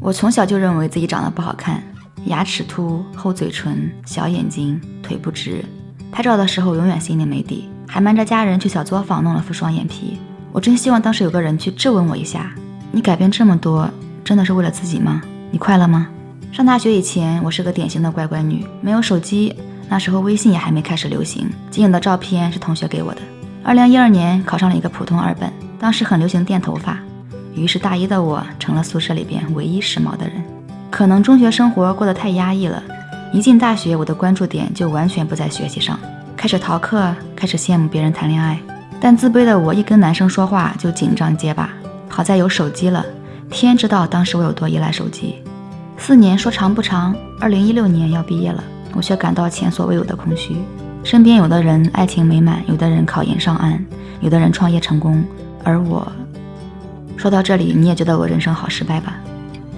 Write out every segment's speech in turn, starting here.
我从小就认为自己长得不好看，牙齿凸、厚嘴唇、小眼睛、腿不直，拍照的时候永远心里没底，还瞒着家人去小作坊弄了副双眼皮。我真希望当时有个人去质问我一下，你改变这么多，真的是为了自己吗？你快乐吗？上大学以前，我是个典型的乖乖女，没有手机，那时候微信也还没开始流行，仅有的照片是同学给我的。2012年考上了一个普通二本，当时很流行电头发，于是大一的我成了宿舍里边唯一时髦的人。可能中学生活过得太压抑了，一进大学我的关注点就完全不在学习上，开始逃课，开始羡慕别人谈恋爱。但自卑的我一跟男生说话就紧张结巴，好在有手机了，天知道当时我有多依赖手机。4年说长不长，2016年要毕业了，我却感到前所未有的空虚。身边有的人爱情美满，有的人考研上岸，有的人创业成功，而我……说到这里，你也觉得我人生好失败吧？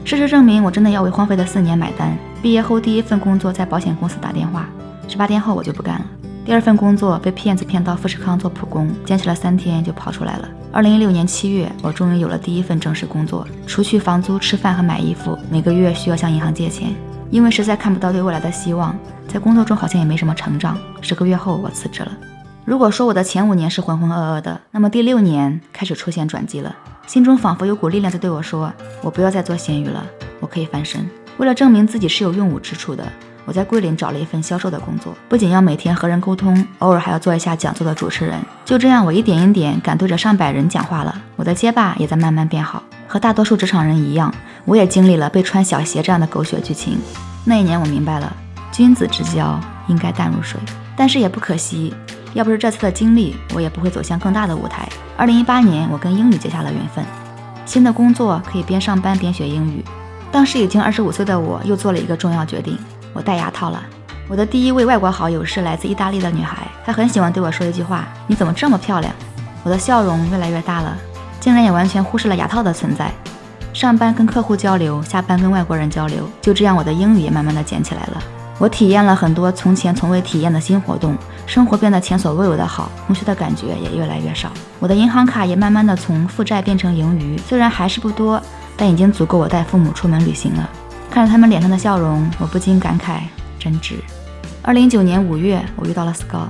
事实证明，我真的要为荒废的4年买单。毕业后第1份工作在保险公司打电话，18天后我就不干了。第2份工作被骗子骗到富士康做普工，坚持了3天就跑出来了。2016年7月，我终于有了第1份正式工作，除去房租、吃饭和买衣服，每个月需要向银行借钱。因为实在看不到对未来的希望，在工作中好像也没什么成长，10个月后我辞职了。如果说我的前5年是浑浑噩噩的，那么第6年开始出现转机了，心中仿佛有股力量在对我说，我不要再做咸鱼了，我可以翻身。为了证明自己是有用武之处的，我在桂林找了一份销售的工作，不仅要每天和人沟通，偶尔还要做一下讲座的主持人。就这样，我一点一点敢对着上百人讲话了，我的结巴也在慢慢变好。和大多数职场人一样，我也经历了被穿小鞋这样的狗血剧情。那一年我明白了，君子之交应该淡如水，但是也不可惜，要不是这次的经历，我也不会走向更大的舞台。2018年，我跟英语结下了缘分，新的工作可以边上班边学英语。当时已经25岁的我又做了一个重要决定，我戴牙套了。我的第1位外国好友是来自意大利的女孩，她很喜欢对我说一句话，你怎么这么漂亮？我的笑容越来越大了，竟然也完全忽视了牙套的存在。上班跟客户交流，下班跟外国人交流，就这样我的英语也慢慢的捡起来了。我体验了很多从前从未体验的新活动，生活变得前所未有的好，空虚的感觉也越来越少。我的银行卡也慢慢的从负债变成盈余，虽然还是不多，但已经足够我带父母出门旅行了。看着他们脸上的笑容，我不禁感慨真值。2019年5月，我遇到了 Scott，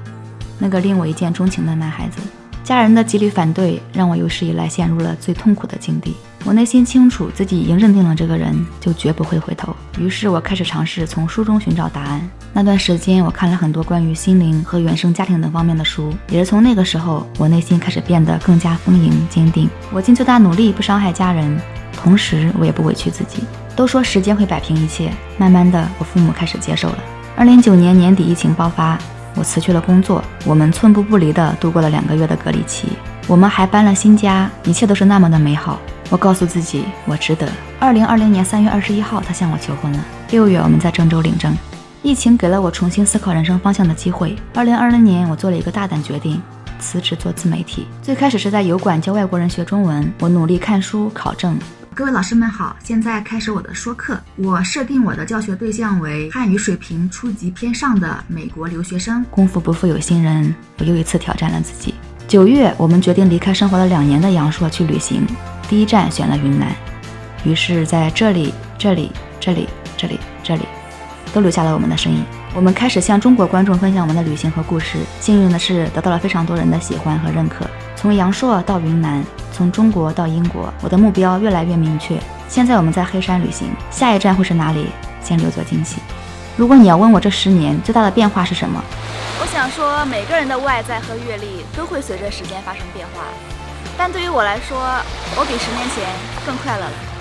那个令我一见钟情的男孩子。家人的极力反对让我有史以来陷入了最痛苦的境地。我内心清楚自己已经认定了这个人，就绝不会回头。于是我开始尝试从书中寻找答案。那段时间我看了很多关于心灵和原生家庭等方面的书，也是从那个时候，我内心开始变得更加丰盈坚定。我尽最大努力不伤害家人，同时我也不委屈自己。都说时间会摆平一切，慢慢的我父母开始接受了。2019年年底疫情爆发，我辞去了工作，我们寸步不离地度过了2个月的隔离期。我们还搬了新家，一切都是那么的美好。我告诉自己，我值得。2020年3月21号，他向我求婚了。6月，我们在郑州领证。疫情给了我重新思考人生方向的机会。2020年，我做了一个大胆决定，辞职做自媒体。最开始是在油管教外国人学中文，我努力看书考证。各位老师们好，现在开始我的说课。我设定我的教学对象为汉语水平初级偏上的美国留学生。功夫不负有心人，我又一次挑战了自己。9月，我们决定离开生活了2年的阳朔去旅行，第1站选了云南。于是在这里都留下了我们的身影。我们开始向中国观众分享我们的旅行和故事，幸运的是得到了非常多人的喜欢和认可。从阳朔到云南，从中国到英国，我的目标越来越明确。现在我们在黑山旅行，下一站会是哪里？先留作惊喜。如果你要问我这10年最大的变化是什么，我想说每个人的外在和阅历都会随着时间发生变化，但对于我来说，我比10年前更快乐了。